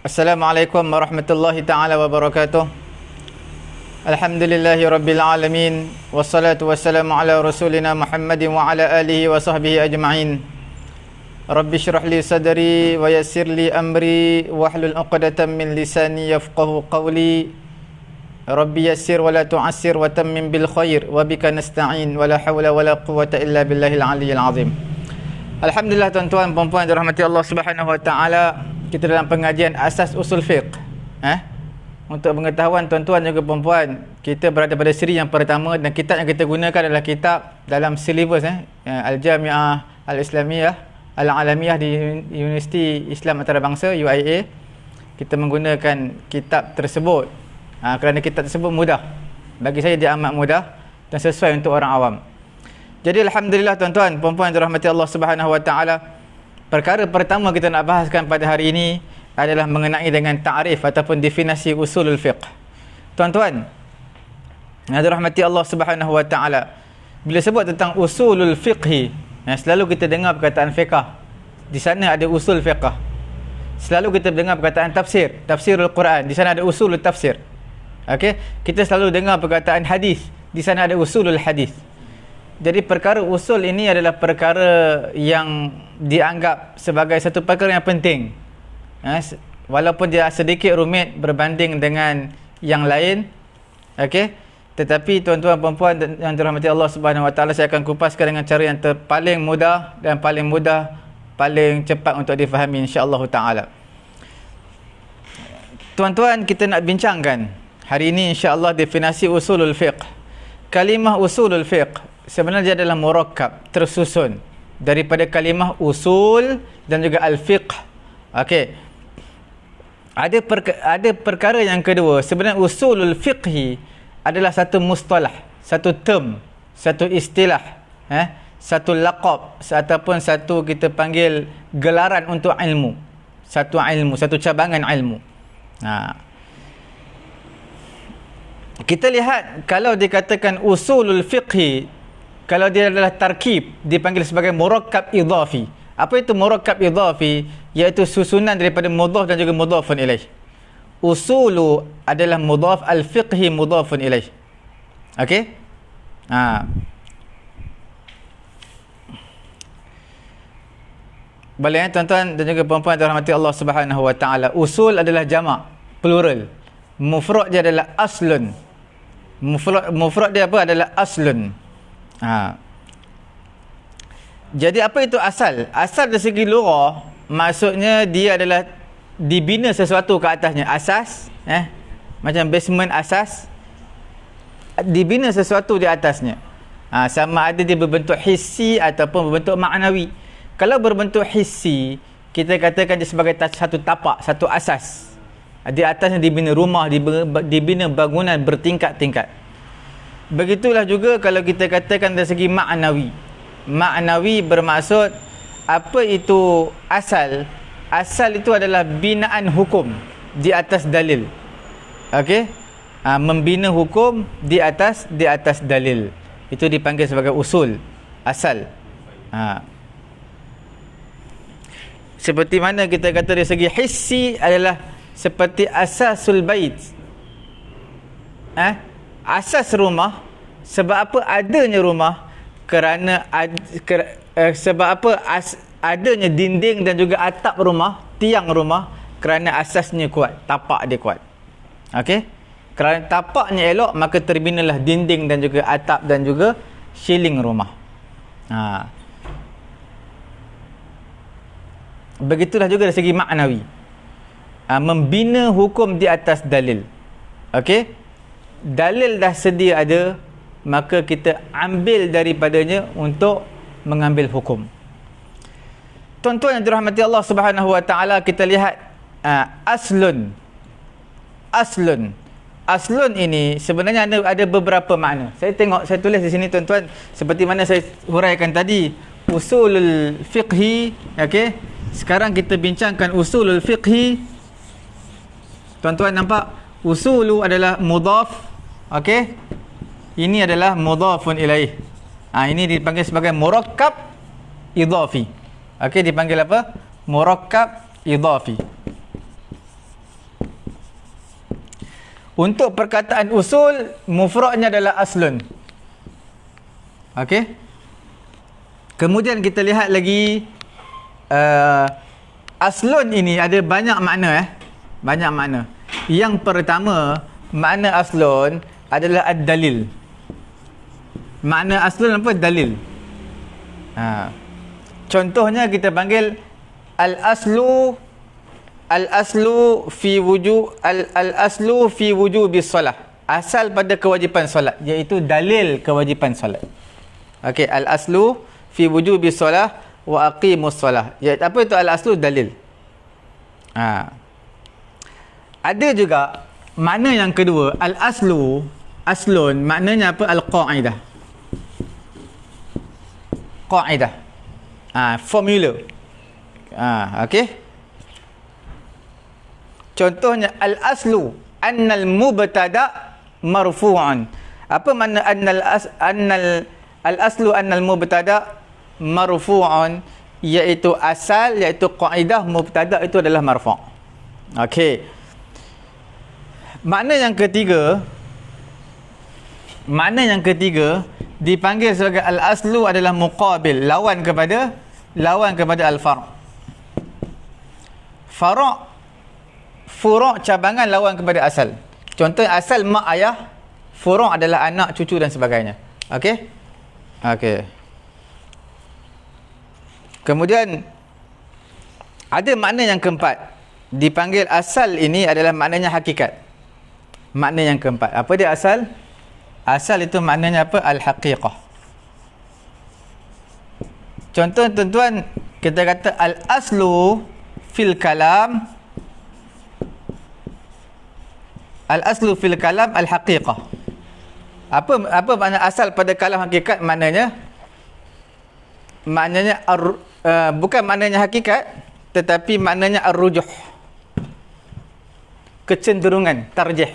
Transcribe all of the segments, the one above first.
Assalamualaikum warahmatullahi taala wabarakatuh. Alhamdulillahi rabbil alamin, wassalatu wassalamu ala rasulina Muhammadin wa ala alihi wa sahbihi ajma'in. Rabbi shrah li sadri wa yassir li amri wahlul 'uqdatam min lisani yafqahu qawli. Rabbi yassir wa la tu'assir wa tammim bil khair wa bika nasta'in wa la hawla wa la quwwata illa billahil aliyyil azim. Alhamdulillah tuan-tuan dan puan dirahmati Allah Subhanahu wa taala. Kita dalam pengajian asas usul fiqh. Untuk pengetahuan tuan-tuan dan puan-puan, kita berada pada siri yang pertama dan kitab yang kita gunakan adalah kitab dalam silibus Al-Jami'ah Al-Islamiyah Al-Alamiyah di Universiti Islam Antarabangsa UIA. Kita menggunakan kitab tersebut kerana kitab tersebut mudah. Bagi saya dia amat mudah dan sesuai untuk orang awam. Jadi alhamdulillah tuan-tuan puan-puan dirahmati Allah Subhanahu wa taala. Perkara pertama kita nak bahaskan pada hari ini adalah mengenai dengan ta'rif ataupun definisi usulul fiqh. Tuan-tuan, yang dirahmati Allah Subhanahu wa taala, bila sebut tentang usulul fiqhi, selalu kita dengar perkataan fiqh. Di sana ada usul fiqh. Selalu kita dengar perkataan tafsir, tafsirul Quran, di sana ada usulul tafsir. Okey, kita selalu dengar perkataan hadis, di sana ada usulul hadis. Jadi perkara usul ini adalah perkara yang dianggap sebagai satu perkara yang penting. Walaupun dia sedikit rumit berbanding dengan yang lain. Okey. Tetapi tuan-tuan dan puan yang dirahmati Allah Subhanahu wa taala, saya akan kupaskan dengan cara yang paling mudah dan paling cepat untuk difahami insya-Allah taala. Tuan-tuan, kita nak bincangkan hari ini insya-Allah definisi usulul fiqh. Kalimah usulul fiqh sebenarnya adalah murakkab, tersusun daripada kalimah usul dan juga al-fiqh. Okey. Ada perkara yang kedua, sebenarnya usulul fiqhi adalah satu mustalah, satu term, satu istilah, satu laqab ataupun satu kita panggil gelaran untuk ilmu. Satu ilmu, satu cabangan ilmu. Kita lihat kalau dikatakan usulul fiqhi, kalau dia adalah tarkib, dipanggil sebagai murakkab idhafi. Apa itu murakkab idhafi? Iaitu susunan daripada mudhaf dan juga mudhafun ilaih. Usulu adalah mudhaf, al-fiqhi mudhafun ilaih. Okey? Boleh tuan-tuan dan juga puan-puan dirahmati Allah Subhanahu wa taala. Usul adalah jamak, plural. Mufrad dia adalah aslun. Mufrad dia apa? Adalah aslun. Jadi apa itu asal? Asal dari segi lughah, maksudnya dia adalah dibina sesuatu ke atasnya. Asas, macam basement asas, dibina sesuatu di atasnya. Sama ada dia berbentuk hissi ataupun berbentuk maknawi. Kalau berbentuk hissi, kita katakan dia sebagai satu tapak, satu asas. Di atasnya dibina rumah, dibina bangunan bertingkat-tingkat. Begitulah juga kalau kita katakan dari segi maknawi. Maknawi bermaksud apa itu asal? Asal itu adalah binaan hukum di atas dalil. Okey? Membina hukum di atas dalil. Itu dipanggil sebagai usul, asal. Seperti mana kita kata dari segi hissi adalah seperti asasul bait. Asas rumah, sebab apa adanya rumah? Kerana sebab apa adanya dinding dan juga atap rumah, tiang rumah, kerana asasnya kuat, tapak dia kuat. Okey? Kerana tapaknya elok, maka terbinalah dinding dan juga atap dan juga siling rumah. Begitulah juga dari segi maknawi. Membina hukum di atas dalil. Okey? Dalil dah sedia ada, maka kita ambil daripadanya untuk mengambil hukum. Tuan-tuan yang dirahmati Allah Subhanahu wa taala, kita lihat aslun ini sebenarnya ada beberapa makna. Saya tulis di sini tuan-tuan, seperti mana saya huraikan tadi, usulul fiqhi. Okey, sekarang kita bincangkan usulul fiqhi. Tuan-tuan nampak usulu adalah mudhaf. Okey, ini adalah mudhafun ilaih. Ini dipanggil sebagai murakkab idhafi. Okey, dipanggil apa? Murakkab idhafi. Untuk perkataan usul, mufradnya adalah aslun. Okey. Kemudian kita lihat lagi aslun ini ada banyak makna Banyak makna. Yang pertama, makna aslun adalah ad-dalil. Makna aslun apa? Dalil. Contohnya kita panggil al-aslu fi wujubis solah. Asal pada kewajipan solat, iaitu dalil kewajipan solat. Okey, al-aslu fi wujubis solah wa aqimus solah. Apa itu al-aslu? Dalil. Ada juga makna yang kedua, aslun maknanya apa? Al-qaidah. Qaidah. Formula. Okey. Contohnya al-aslu annal mubtada marfu'an. Apa makna al-aslu annal mubtada marfu'an? Iaitu asal, iaitu kaedah mubtada itu adalah marfu'. Okey. Makna yang ketiga dipanggil sebagai al-aslu adalah muqabil, lawan kepada al-far'. Furu' cabangan lawan kepada asal. Contoh asal mak ayah, furu' adalah anak, cucu dan sebagainya. Okey? Okey. Kemudian ada makna yang keempat. Dipanggil asal ini adalah maknanya hakikat. Makna yang keempat. Apa dia asal? Asal itu maknanya apa? Al-haqiqah. Contoh tuan-tuan, kita kata al-aslu fil kalam, al-aslu fil kalam al-haqiqah. Apa makna asal pada kalam hakikat? Maknanya bukan maknanya hakikat, tetapi maknanya ar-rujuh, kecenderungan, tarjih.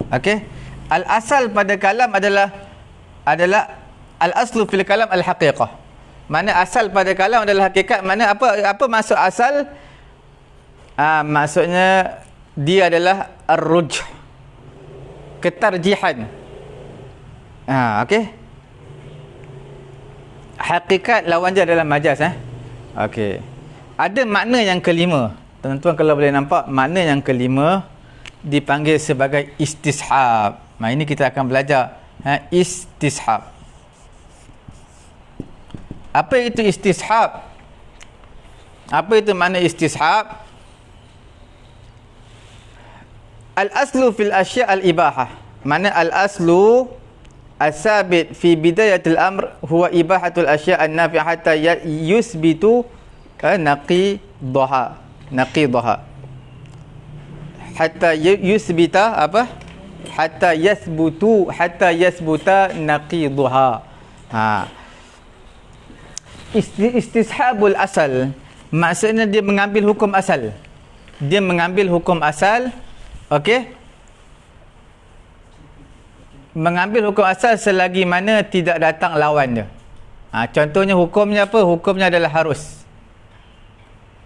Okey. Al-asal pada kalam adalah al-aslu fil kalam al-haqiqah. Mana asal pada kalam adalah hakikat. Mana apa maksud asal? Maksudnya dia adalah ar-rujuh, ketarjihan. Okey. Hakikat lawan dia adalah majaz. Okey. Ada makna yang kelima. Tuan-tuan kalau boleh nampak, makna yang kelima dipanggil sebagai istishab. Ini kita akan belajar istishab. Apa itu istishab? Apa itu makna istishab? Al-aslu fil asya' al-ibahah. Mana al-aslu as-sabit fi bidayatil amr huwa ibahatul asya' an-nafi'ah hatta yusbitu naqidaha. Hatta yusbita apa? Hatta yasbuta naqidaha. Istishabul asal maksudnya dia mengambil hukum asal. Okey, mengambil hukum asal selagi mana tidak datang lawan dia. Contohnya hukumnya apa? Hukumnya adalah harus.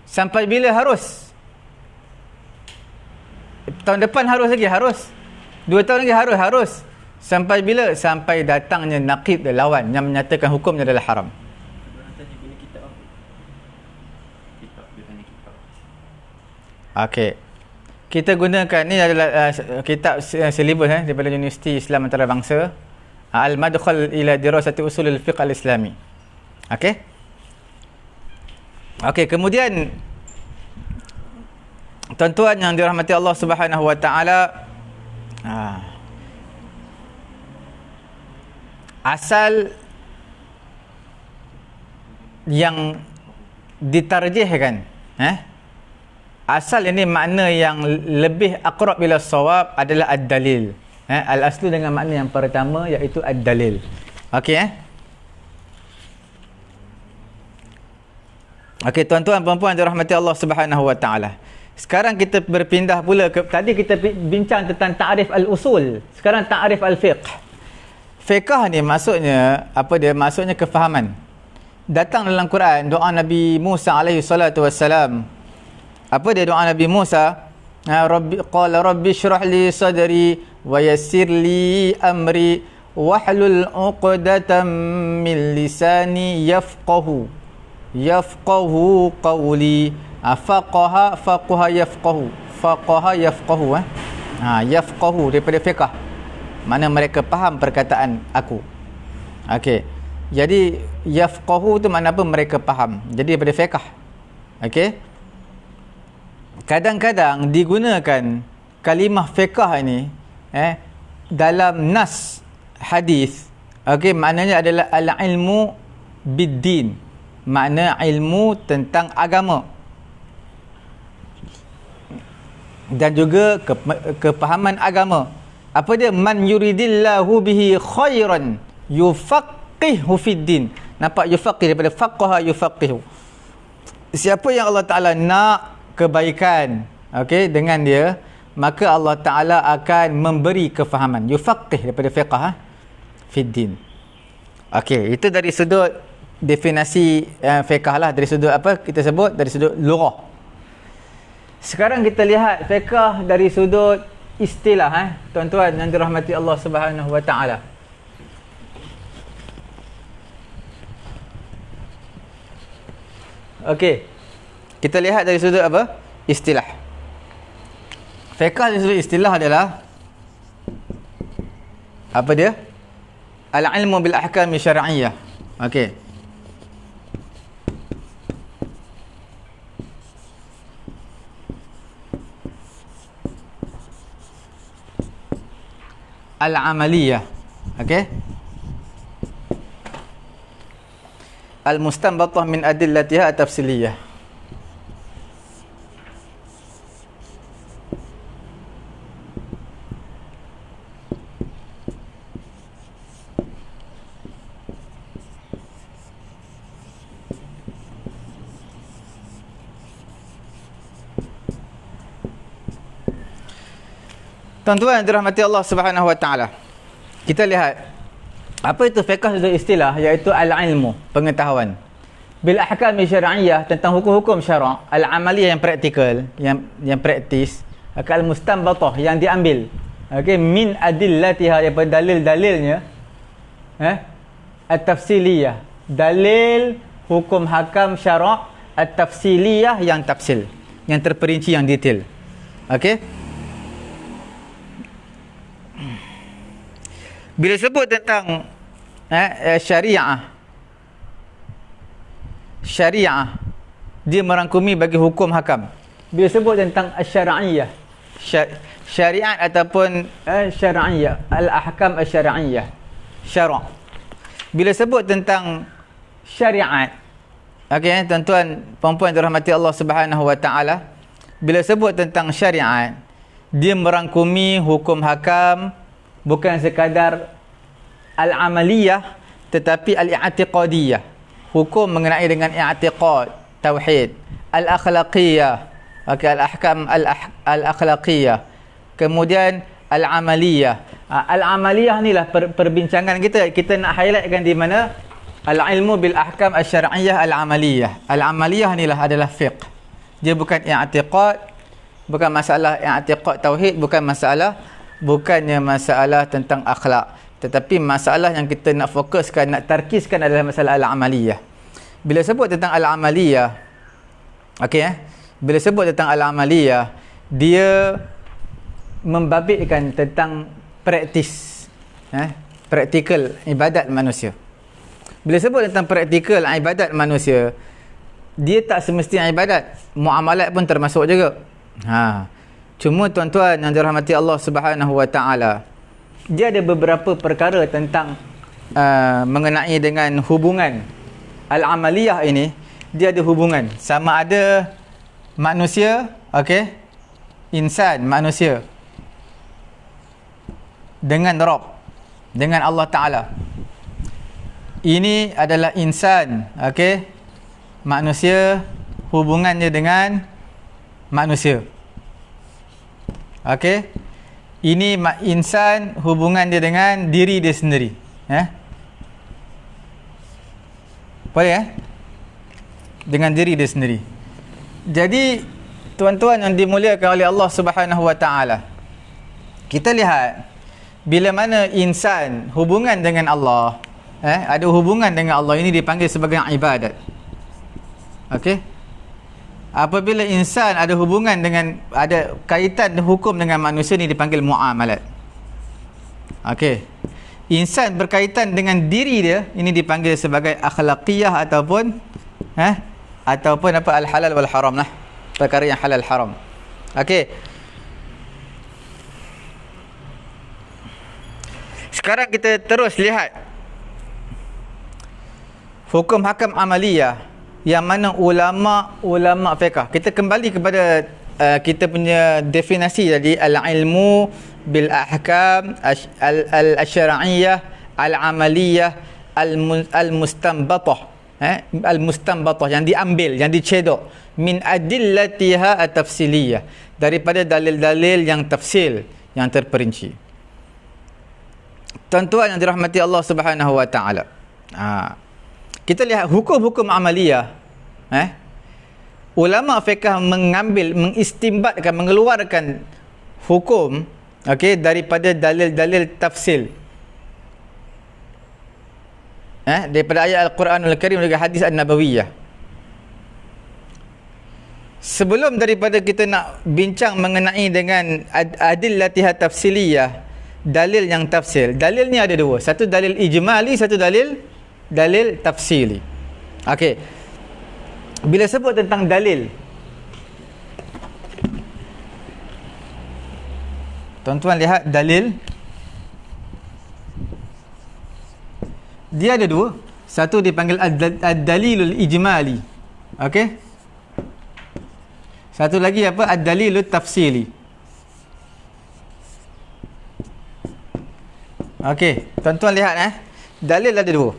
Sampai bila harus? Tahun depan harus lagi? Harus. 2 tahun lagi harus. Sampai bila? Sampai datangnya naqid, lawan yang menyatakan hukumnya adalah haram. Okey. Kita gunakan ni adalah kitab silibus daripada Universiti Islam Antarabangsa, Al-Madkhal ila Dirasati Usulul Fiqh Al-Islami. Okey. Okey, kemudian tuan-tuan yang dirahmati Allah Subhanahu wa taala, asal yang ditarjihkan, asal ini makna yang lebih aqrab ila shawab adalah ad-dalil. Al-aslu dengan makna yang pertama iaitu ad-dalil. Okey Okey, tuan-tuan puan-puan dirahmati Allah Subhanahu wa taala. Sekarang kita berpindah pula tadi kita bincang tentang ta'rif al-usul. Sekarang ta'rif al-fiqh. Fiqh ni maksudnya apa dia? Maksudnya kefahaman. Datang dalam Quran doa Nabi Musa alaihi salatu wassalam, Apa dia doa Nabi Musa? Rabbi shrah li sadri wa yassir li amri wahlul 'uqdatam min lisani yafqahu qawli. Faqaha yafqahu yafqahu daripada fiqh, mana mereka faham perkataan aku. Okey, jadi yafqahu tu makna apa? Mereka faham. Jadi daripada fiqh. Okey, kadang-kadang digunakan kalimah fiqh ini dalam nas hadis. Okey, maknanya adalah al-ilmu bid-din, makna ilmu tentang agama, dan juga kepahaman agama. Apa dia? Man yuridillahu bihi khairan yufaqihu fid din. Nampak yufaqih daripada faqaha yufaqihu. Siapa yang Allah Taala nak kebaikan, okey, dengan dia, maka Allah Taala akan memberi kefahaman. Yufaqih daripada fiqh fid din. Okey, itu dari sudut definisi fiqh lah, dari sudut apa kita sebut, dari sudut lughah. Sekarang kita lihat fiqh dari sudut istilah, tuan-tuan yang dirahmati Allah Subhanahu wa taala. Okey. Kita lihat dari sudut apa? Istilah. Fiqh dari sudut istilah adalah apa dia? Al-ilmu bil ahkam syar'iyyah. Okey. Al-amaliyah. Okey. Al-mustanbatah min adillatiha at-tafsiliyah. Tuan-tuan dirahmati Allah Subhanahu wa taala. Kita lihat apa itu fiqh dari istilah, iaitu al-ilmu, pengetahuan. Bil ahkam syar'iyyah, tentang hukum-hukum syarak. Al-amaliyah, yang praktikal, yang praktis. Al-mustanbatah, yang diambil. Okey, min adillatiha, daripada dalil-dalilnya. At-tafsiliyah, dalil hukum hakam syarak. At-tafsiliyah, yang tafsil, yang terperinci, yang detail. Okey. Bila sebut tentang syariah, dia merangkumi bagi hukum hakam. Bila sebut tentang syar'iyyah, syariat ataupun syar'iyyah, al-ahkam syar'iyyah, syarak. Bila sebut tentang syariat, okey, tuan-tuan puan-puan dirahmati Allah Subhanahu wa taala, bila sebut tentang syariat, dia merangkumi hukum hakam, bukan sekadar al-amaliyah, tetapi al-i'tiqadiyah, hukum mengenai dengan i'tiqad, tauhid. Al-akhlaqiyah, okey, al-ahkam al-akhlaqiyah. Kemudian al-amaliyah. Al-amaliyah inilah perbincangan kita nak highlightkan di mana al-ilmu bil ahkam asy-syar'iyyah al-amaliyah. Al-amaliyah inilah adalah fiqh. Dia bukan i'tiqad, bukan masalah i'tiqad tauhid, bukannya masalah tentang akhlak, tetapi masalah yang kita nak fokuskan, nak tarkiskan adalah masalah al-amaliyah. Bila sebut tentang al-amaliyah, okey, bila sebut tentang al-amaliyah, dia membabitkan tentang praktis, praktikal ibadat manusia. Bila sebut tentang praktikal ibadat manusia, dia tak semestinya ibadat, muamalat pun termasuk juga. Cuma tuan-tuan yang dirahmati Allah Subhanahu wa taala, dia ada beberapa perkara tentang mengenai dengan hubungan al-amaliyah ini. Dia ada hubungan sama ada manusia, okey, insan, manusia, dengan Rabb, dengan Allah Taala. Ini adalah insan, okey, manusia, hubungannya dengan manusia. Okey. Ini insan, hubungan dia dengan diri dia sendiri. Boleh dengan diri dia sendiri. Jadi Tuan-tuan yang dimuliakan oleh Allah Subhanahu wa taala. Kita lihat bila mana insan hubungan dengan Allah, ada hubungan dengan Allah, ini dipanggil sebagai ibadat. Okey. Apabila insan ada hubungan dengan, ada kaitan hukum dengan manusia, ini dipanggil muamalat. Okey. Insan berkaitan dengan diri dia, ini dipanggil sebagai akhlaqiyah ataupun apa, al-halal wal haram lah. Perkara yang halal haram. Okey. Sekarang kita terus lihat hukum hakam amaliyah yang mana ulama fiqh. Kita kembali kepada kita punya definisi tadi, al-ilmu bil ahkam al-syar'iyyah al-amaliyah al-mustanbatah. Al-mustanbatah, yang diambil, yang dicedok, min adillatiha at-tafsiliyah, daripada dalil-dalil yang tafsil, yang terperinci. Tuan-tuan yang dirahmati Allah Subhanahu wa taala. Kita lihat hukum-hukum amaliyah. Ulama fiqh mengambil, mengistimbatkan, mengeluarkan hukum daripada dalil-dalil tafsil. Daripada ayat Al-Quranul Karim dan hadis An-Nabawiyah. Sebelum daripada kita nak bincang mengenai dengan adillatiha tafsiliyah, dalil yang tafsil. Dalil ni ada dua. Satu dalil ijmali, satu dalil tafsili. Okey. Bila sebut tentang dalil, tuan-tuan lihat dalil, dia ada dua. Satu dipanggil ad-dalilul ijmali. Okey. Satu lagi apa? Ad-dalilul tafsili. Okey, tuan-tuan lihat dalil ada dua.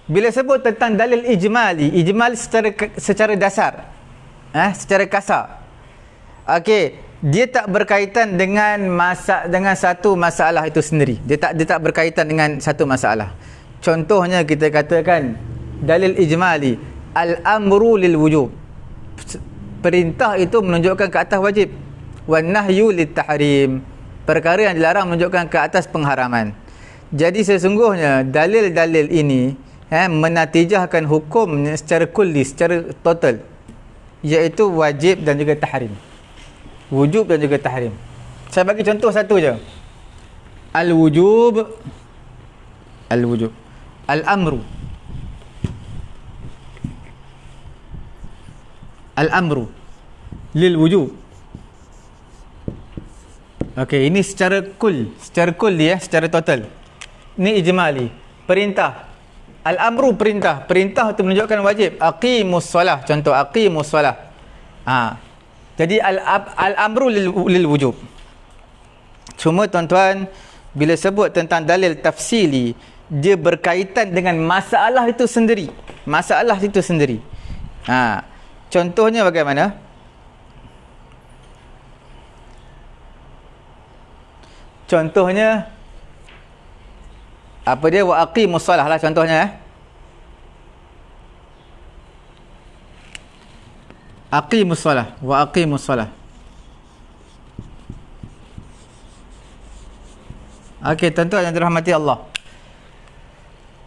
Bila sebut tentang dalil ijmali secara dasar, secara kasar. Okey, dia tak berkaitan dengan satu masalah itu sendiri. Dia tak berkaitan dengan satu masalah. Contohnya kita katakan dalil ijmali, al-amru lil wujub. Perintah itu menunjukkan ke atas wajib. Wan nahyu lit tahrim. Perkara yang dilarang menunjukkan ke atas pengharaman. Jadi sesungguhnya dalil-dalil ini menatijahkan hukum secara kulli, secara total, iaitu wajib dan juga tahrim. Wujub dan juga tahrim. Saya bagi contoh satu je. Al-wujub, al-amru, al-amru lil wujub. Okey, ini secara kulli secara total. Ini ijmali, perintah. Al-amru perintah itu menunjukkan wajib. Aqimus solah, contoh aqimus solah. Jadi al-amru lil wujub. Cuma tuan-tuan, bila sebut tentang dalil tafsili, dia berkaitan dengan masalah itu sendiri. Contohnya bagaimana? Contohnya apa dia? Wa aqimus solah lah contohnya. Aqimus solah, wa aqimus solah. Okey, tuan-tuan yang dirahmati Allah.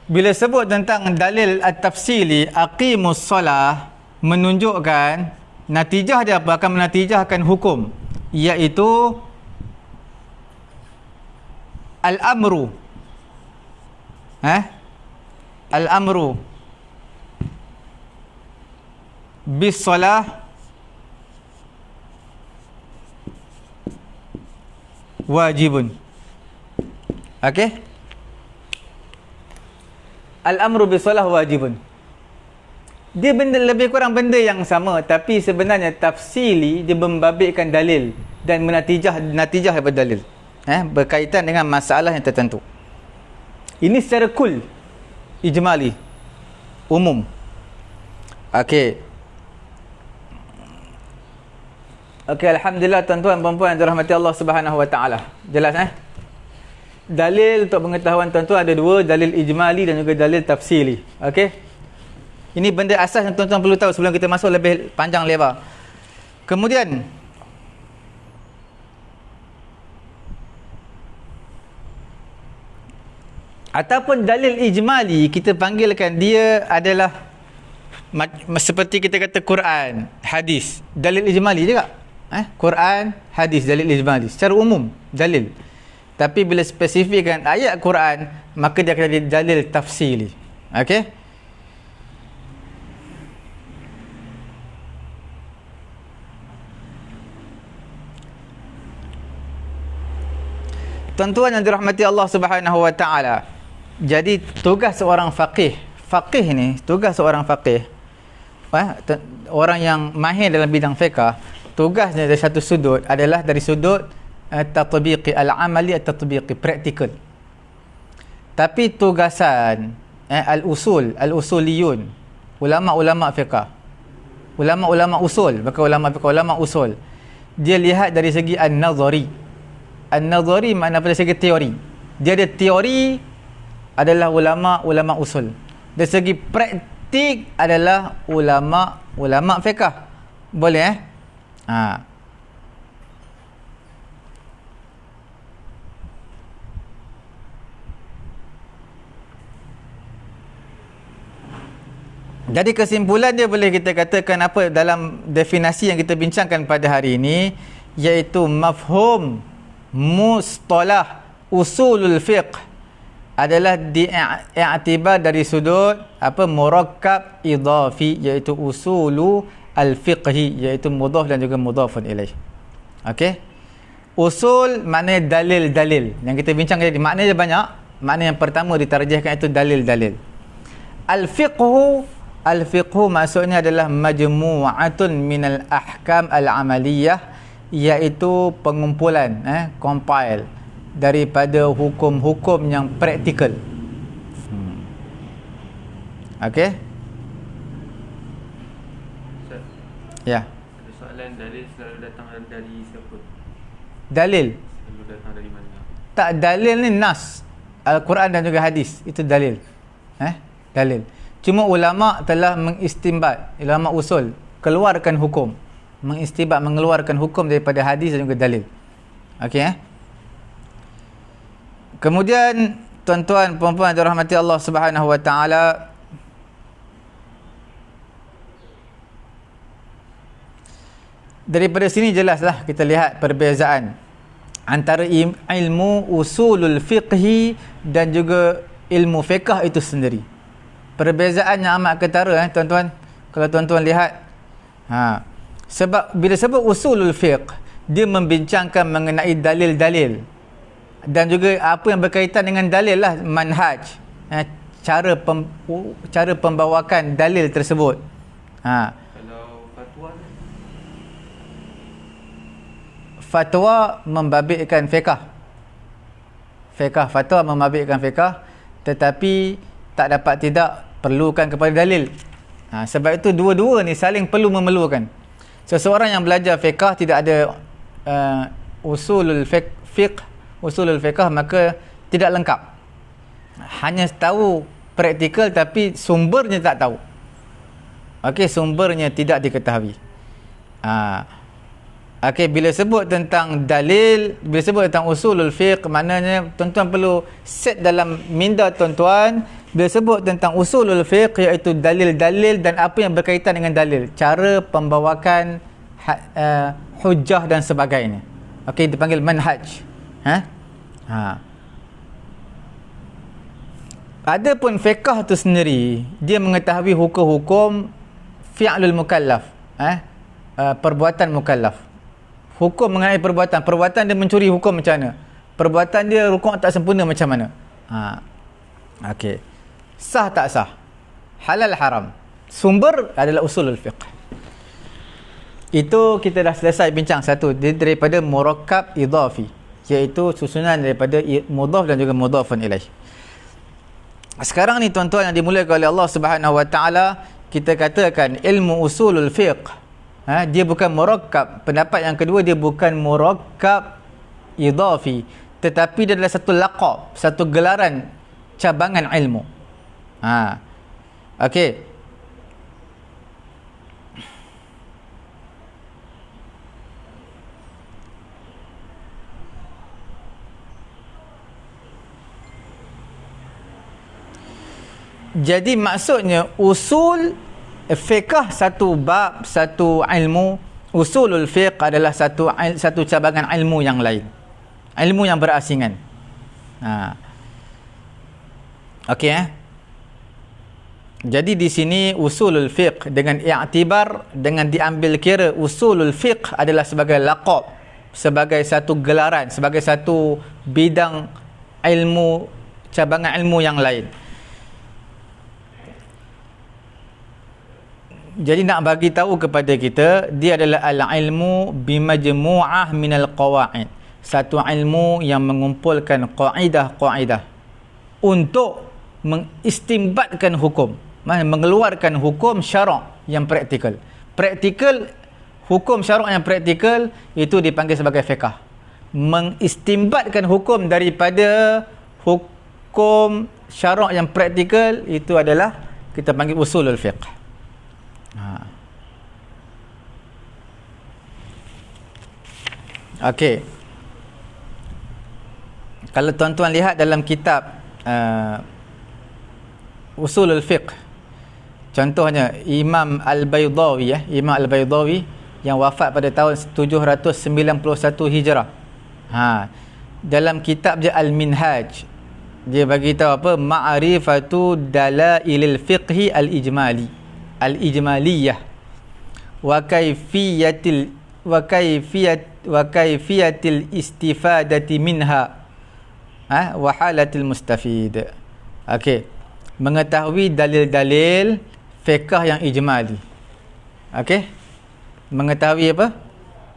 Bila sebut tentang dalil at-tafsili, aqimus solah, menunjukkan natijah dia apa? Akan menatijahkan hukum, iaitu al-amru. Al-amru bis solah wajibun. Okey? Al-amru bis solah wajibun. Dia benda lebih kurang benda yang sama, tapi sebenarnya tafsili dia membabitkan dalil dan natijah daripada dalil. Berkaitan dengan masalah yang tertentu. Ini secara kul, ijmali, umum. Okey. Okey, alhamdulillah tuan-tuan dan puan-puan yang dirahmati Allah Subhanahu wa taala. Jelas Dalil untuk pengetahuan tuan-tuan ada dua, dalil ijmali dan juga dalil tafsili. Okey. Ini benda asas yang tuan-tuan perlu tahu sebelum kita masuk lebih panjang lebar. Kemudian ataupun dalil ijmali, kita panggilkan dia adalah seperti kita kata Quran, hadis, dalil ijmali juga. Quran, hadis, dalil ijmali. Secara umum, dalil. Tapi bila spesifikkan ayat Quran, maka dia akan jadi dalil tafsili. Okey? Tuan-tuan yang dirahmati Allah Subhanahu wa taala. Jadi tugas seorang faqih ni, tugas seorang faqih, orang yang mahir dalam bidang fiqh, tugasnya dari satu sudut adalah dari sudut tatbiqi al-amali, at-tatbiqi praktikal. Tapi tugasan al-usuliyun, ulama-ulama fiqh, ulama-ulama usul, bukan ulama fiqh, ulama usul, dia lihat dari segi an-nazari. An-nazari makna pada segi teori. Dia ada teori, adalah ulama usul. Dari segi praktik adalah ulama fiqh. Boleh Jadi kesimpulan dia boleh kita katakan apa dalam definisi yang kita bincangkan pada hari ini, iaitu mafhum mustalah usulul fiqh adalah diiktibar dari sudut murakkab idafi, iaitu usulu al-fiqhi, iaitu mudhaf dan juga mudhafun ilaih. Okey, usul maknanya dalil-dalil yang kita bincang tadi, maknanya banyak. Makna yang pertama ditarjihkan itu dalil-dalil. Al-fiqhu maksudnya adalah majmu'atun minal ahkam al-amaliyah, iaitu pengumpulan, compile daripada hukum-hukum yang praktikal. Okey? Ya. Ada soalan, dalil selalu datang dari siapa? Dalil Selalu datang dari mana? tak, dalil ni nas, Al-Quran dan juga hadis, itu dalil. Dalil. Cuma ulama telah mengistinbat, ulama usul keluarkan hukum, mengeluarkan hukum daripada hadis dan juga dalil. Okey. Kemudian tuan-tuan puan-puan dirahmati Allah Subhanahu wa taala, daripada sini jelaslah kita lihat perbezaan antara ilmu usulul fiqhi dan juga ilmu fiqh itu sendiri. Perbezaan yang amat ketara, tuan-tuan. Kalau tuan-tuan lihat, sebab bila sebut usulul fiqh, dia membincangkan mengenai dalil-dalil dan juga apa yang berkaitan dengan dalil lah, manhaj, cara pembawakan dalil tersebut. Kalau fatwa membabitkan fiqh. Fatwa membabitkan fiqh, tetapi tak dapat tidak perlukan kepada dalil. Sebab itu dua-dua ni saling perlu memerlukan. Seseorang yang belajar fiqh tidak ada usulul fiqh, maka tidak lengkap. Hanya tahu praktikal tapi sumbernya tak tahu. Okey, sumbernya tidak diketahui. Okey, bila sebut tentang dalil, bila sebut tentang usulul fiqh, maknanya tuan-tuan perlu set dalam minda tuan-tuan, bila sebut tentang usulul fiqh, iaitu dalil-dalil dan apa yang berkaitan dengan dalil, cara pembawakan hujah dan sebagainya. Okey, dipanggil manhaj. Adapun fiqh tu sendiri, dia mengetahui hukum-hukum fi'lul mukallaf, perbuatan mukallaf. Hukum mengenai perbuatan dia mencuri hukum macam mana, perbuatan dia rukuk tak sempurna macam mana. Okey, sah tak sah, halal haram, sumber adalah usulul fiqh. Itu kita dah selesai bincang satu daripada murakkab idafi, iaitu susunan daripada mudhaf dan juga mudhafun ilaih. Sekarang ni tuan-tuan yang dimuliakan oleh Allah Subhanahu wa taala, kita katakan ilmu usulul fiqh, dia bukan murakkab. Pendapat yang kedua, dia bukan murakkab idafi, tetapi dia adalah satu laqab, satu gelaran cabangan ilmu. Okey. Jadi maksudnya usul fiqh satu bab, satu ilmu. Usulul fiqh adalah satu cabangan ilmu yang lain, ilmu yang berasingan. Okey. Jadi di sini usulul fiqh dengan i'tibar, dengan diambil kira usulul fiqh adalah sebagai laqab, sebagai satu gelaran, sebagai satu bidang ilmu, cabangan ilmu yang lain. Jadi nak bagi tahu kepada kita, dia adalah al-ilmu bimajmu'ah minal qawaid, satu ilmu yang mengumpulkan qaidah-qaidah untuk mengistimbatkan hukum, mengeluarkan hukum syarak yang praktikal. Hukum syarak yang praktikal itu dipanggil sebagai fiqh. Mengistimbatkan hukum daripada hukum syarak yang praktikal itu adalah kita panggil usulul fiqh. Okey. Kalau tuan-tuan lihat dalam kitab usulul fiqh, contohnya Imam Al-Baydawi, Imam Al-Baydawi yang wafat pada tahun 791 Hijrah. Dalam kitab dia Al-Minhaj, dia bagi tahu apa? Ma'rifatu dalailil fiqhi al-ijmaliyah wa kayfiyatil istifadati minha wa halatil mustafid. Okey, mengetahui dalil-dalil fiqh yang ijmali. Okey, mengetahui apa?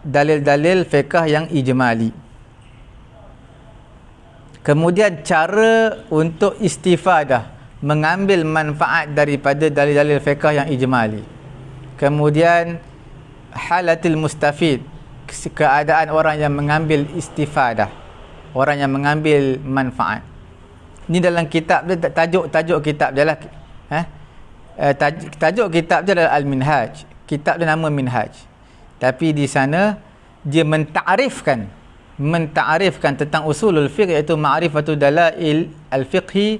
Dalil-dalil fiqh yang ijmali. Kemudian cara untuk istifadah, mengambil manfaat daripada dalil-dalil fiqh yang ijmali. Kemudian halatil mustafid, keadaan orang yang mengambil istifadah, orang yang mengambil manfaat. Ni dalam kitab dia, tajuk kitab dia lah, tajuk kitab dia adalah Al-Minhaj. Kitab dia nama Minhaj. Tapi di sana dia mentarifkan tentang usulul fiqh, iaitu ma'rifatu dalail al-fiqhi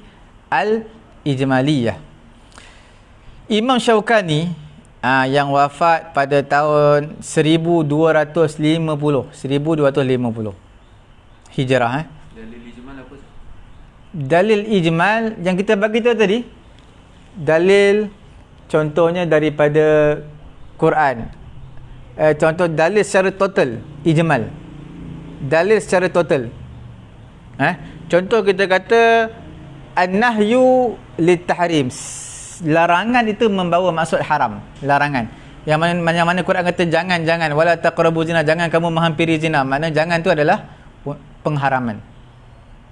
al-ijmaliyah. Imam Syaukani yang wafat pada tahun 1250 Hijrah. Dalil ijmal apa? Dalil ijmal yang kita bagi tahu tadi, dalil contohnya daripada Quran. Contoh dalil secara total, ijmal. Dalil secara total. Contoh kita kata an-nahyu lit-tahrim, larangan itu membawa maksud haram, larangan. Yang mana Quran kata jangan wala taqrabu zina, jangan kamu menghampiri zina, maknanya jangan tu adalah pengharaman.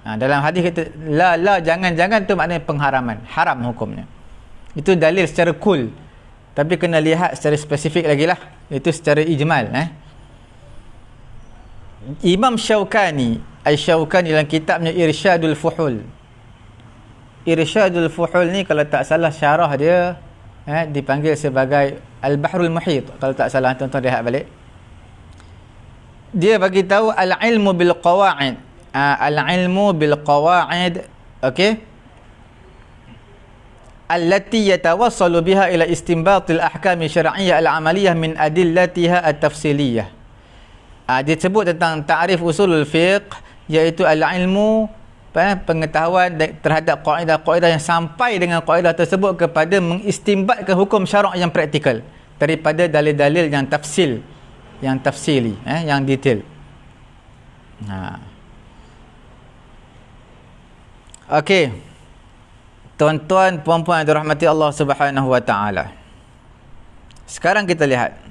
Dalam hadis kata la jangan tu maknanya pengharaman, haram hukumnya. Itu dalil secara kul. Tapi kena lihat secara spesifik lagi lah, itu secara ijmal. Imam Syaukani dalam kitabnya Irsyadul Fuhul. Irsyadul Fuhul ni kalau tak salah syarah dia dipanggil sebagai Al-Bahrul Muhit, kalau tak salah, tuan-tuan lihat balik. Dia bagi tahu al-ilmu bil qawaid. Al-ilmu bil qawaid, okey, allati yatawassalu biha ila istinbatil ahkam syar'iyyah al-amaliyah min adillatiha at-tafsiliyah. Dia sebut tentang ta'rif usulul fiqh, iaitu al-ilmu, pengetahuan terhadap kaedah-kaedah yang sampai dengan kaedah tersebut kepada mengistimbatkan hukum syarak yang praktikal daripada dalil-dalil yang tafsili, yang detail. Okey, tuan-tuan puan-puan yang dirahmati Allah Subhanahu wa taala, sekarang kita lihat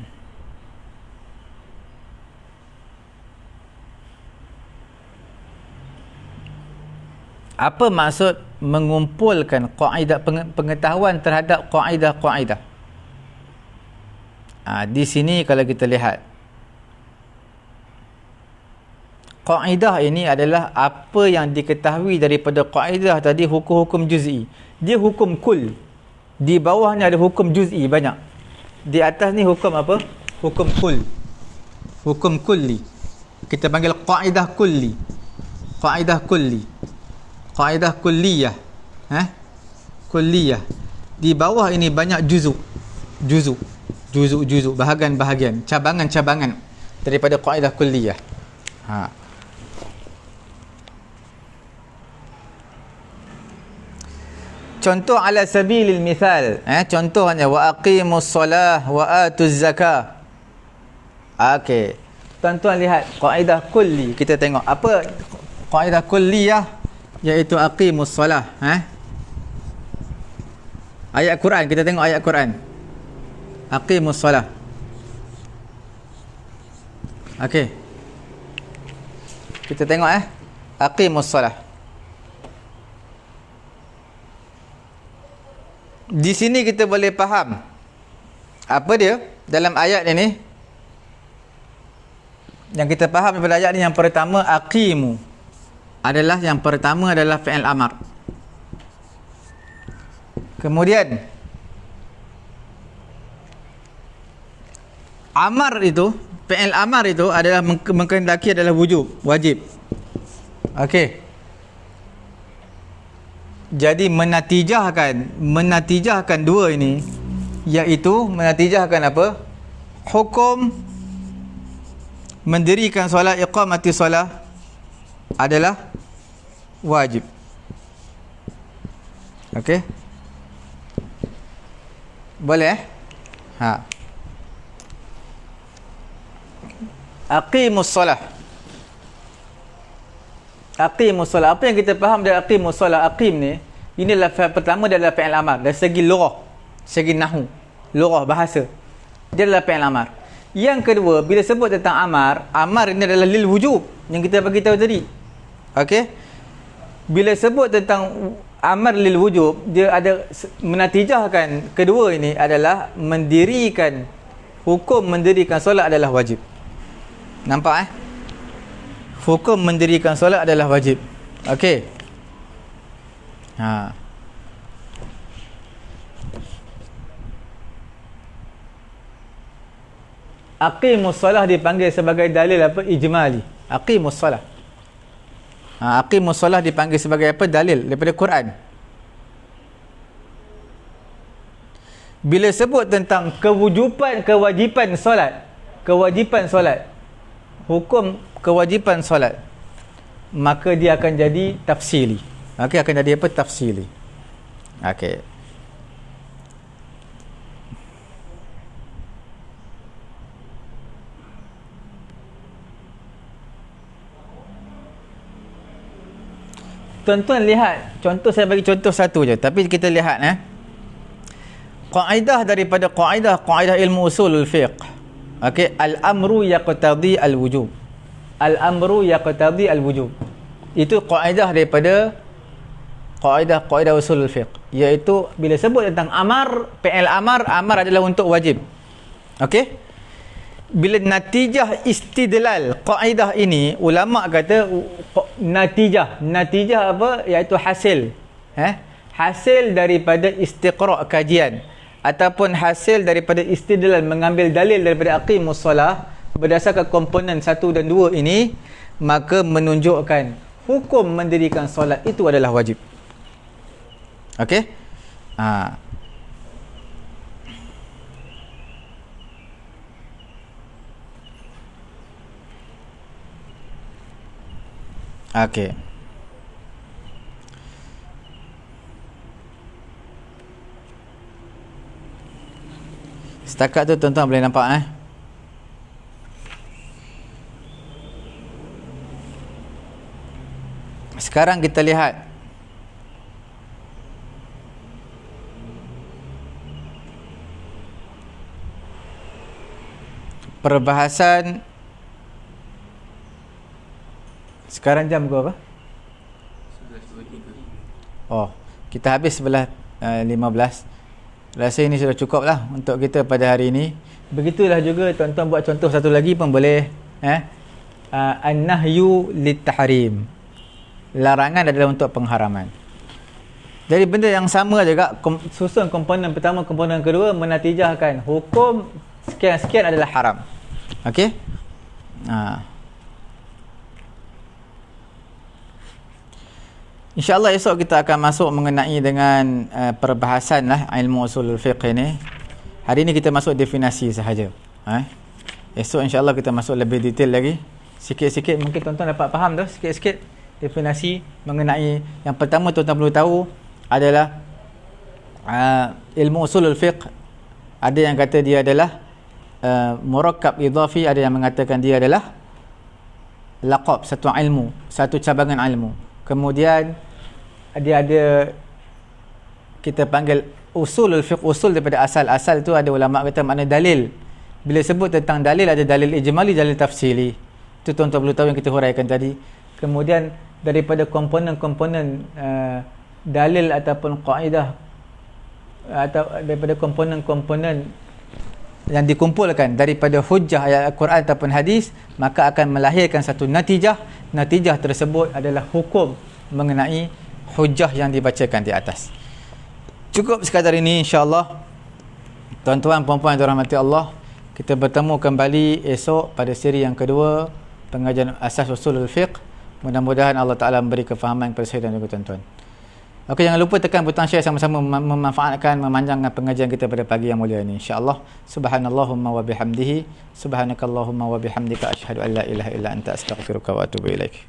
apa maksud mengumpulkan kaedah, pengetahuan terhadap kaedah-kaedah. Di sini kalau kita lihat, kaedah ini adalah apa yang diketahui daripada kaedah tadi, hukum-hukum juz'i. Dia hukum kul. Di bawahnya ada hukum juz'i banyak. Di atas ni hukum apa? Hukum kul. Hukum kulli. Kita panggil kaedah kulli. Kaedah kulli. Kaedah kulliyah. kulliyah. Di bawah ini banyak juzuk, bahagian-bahagian, cabangan-cabangan daripada kaedah kulliyah. Contoh ala sabilil mithal, contohnya wa aqimus solah wa atuz zakah. Okey, tuan-tuan lihat kaedah kulli. Kita tengok apa kaedah kulliyah, iaitu aqimus solah. Ayat Quran, kita tengok ayat Quran. Aqimus solah. Okey, kita tengok aqimus solah. Di sini kita boleh faham apa dia dalam ayat ini. Yang kita faham daripada ayat ini, yang pertama, aqimu adalah, yang pertama adalah fi'il amar. Kemudian amar itu, fi'il amar itu adalah mengkehendaki, adalah wajib. Okey. Jadi menatijahkan dua ini, iaitu menatijahkan apa? Hukum mendirikan solat, iqamati solat adalah wajib. Okey, boleh aqimus solah. Aqimus solah, apa yang kita faham dari aqimus solah? Aqim ni, inilah pertama, dia adalah fi'il amar. Dari segi lughah, segi nahwu, lughah, bahasa, dia adalah fi'il amar. Yang kedua, bila sebut tentang amar, amar ini adalah lil wujub, yang kita bagi tahu tadi. Okey, bila sebut tentang amar lil wujub, dia ada menatijahkan kedua ini adalah mendirikan, hukum mendirikan solat adalah wajib. Nampak hukum mendirikan solat adalah wajib. Okey. Aqimus solah dipanggil sebagai dalil apa? Ijmali. Aqimus solah. Aqimus solah dipanggil sebagai apa? Dalil daripada Quran. Bila sebut tentang kewajipan solat, hukum kewajipan solat, maka dia akan jadi tafsili. Okey, akan jadi apa? Tafsili. Okey. Tuan-tuan lihat, contoh, saya bagi contoh satu je, tapi kita lihat kaedah daripada kaedah ilmu usulul fiqh. Okey, al-amru yaqtadi al-wujub. Al-amru yaqtadi al-wujub. Itu kaedah daripada kaedah usulul fiqh, iaitu bila sebut tentang amar, fi'il amar adalah untuk wajib. Okey, bila natijah istidlal kaedah ini, ulama kata natijah apa? Iaitu hasil, hasil daripada istiqra', kajian, ataupun hasil daripada istidlal, mengambil dalil daripada aqimus solah berdasarkan komponen 1 dan 2 ini, maka menunjukkan hukum mendirikan solat itu adalah wajib. Okey? Okey. Setakat tu tuan-tuan boleh nampak Sekarang kita lihat perbahasan. Sekarang jam berapa? 11.23. Oh, kita habis sebelah 15. Rasa ini sudah cukup lah untuk kita pada hari ini. Begitulah juga tuan-tuan buat contoh satu lagi pun boleh. An-nahyu lit-tahrim. Larangan adalah untuk pengharaman. Jadi benda yang sama juga, susun komponen pertama, komponen kedua, menatijahkan hukum sekian-sekian adalah haram. Okey? InsyaAllah esok kita akan masuk mengenai dengan perbahasan lah ilmu usulul fiqh ni. Hari ni kita masuk definisi sahaja. Esok insyaAllah kita masuk lebih detail lagi. Sikit-sikit mungkin tuan-tuan dapat faham tu, sikit-sikit definisi mengenai yang pertama tuan-tuan perlu tahu adalah ilmu usulul fiqh. Ada yang kata dia adalah murakkab idhafi, ada yang mengatakan dia adalah laqab, satu ilmu, satu cabangan ilmu. Kemudian dia ada, kita panggil usulul fiqh, usul daripada asal. Asal tu ada ulama kata makna dalil. Bila sebut tentang dalil, ada dalil ijmali, dalil tafsili. Itu tuan-tuan perlu tahu yang kita huraikan tadi. Kemudian daripada komponen-komponen dalil ataupun kaidah, atau daripada komponen-komponen yang dikumpulkan daripada hujjah ayat Al-Quran ataupun hadis, maka akan melahirkan satu natijah. Natijah tersebut adalah hukum mengenai hujjah yang dibacakan di atas. Cukup sekadar ini insya-Allah. Tuan-tuan puan-puan yang dirahmati Allah, kita bertemu kembali esok pada siri yang kedua, pengajian asas usulul fiqh. Mudah-mudahan Allah Taala memberi kefahaman kepada saya dan juga tuan-tuan. Okey, jangan lupa tekan butang share, sama-sama memanfaatkan, memanjangkan pengajian kita pada pagi yang mulia ini insya-Allah. Subhanallahumma wa bihamdihi, subhanakallahumma wa bihamdika, asyhadu an la ilaha illa anta, astaghfiruka wa atubu ilaik.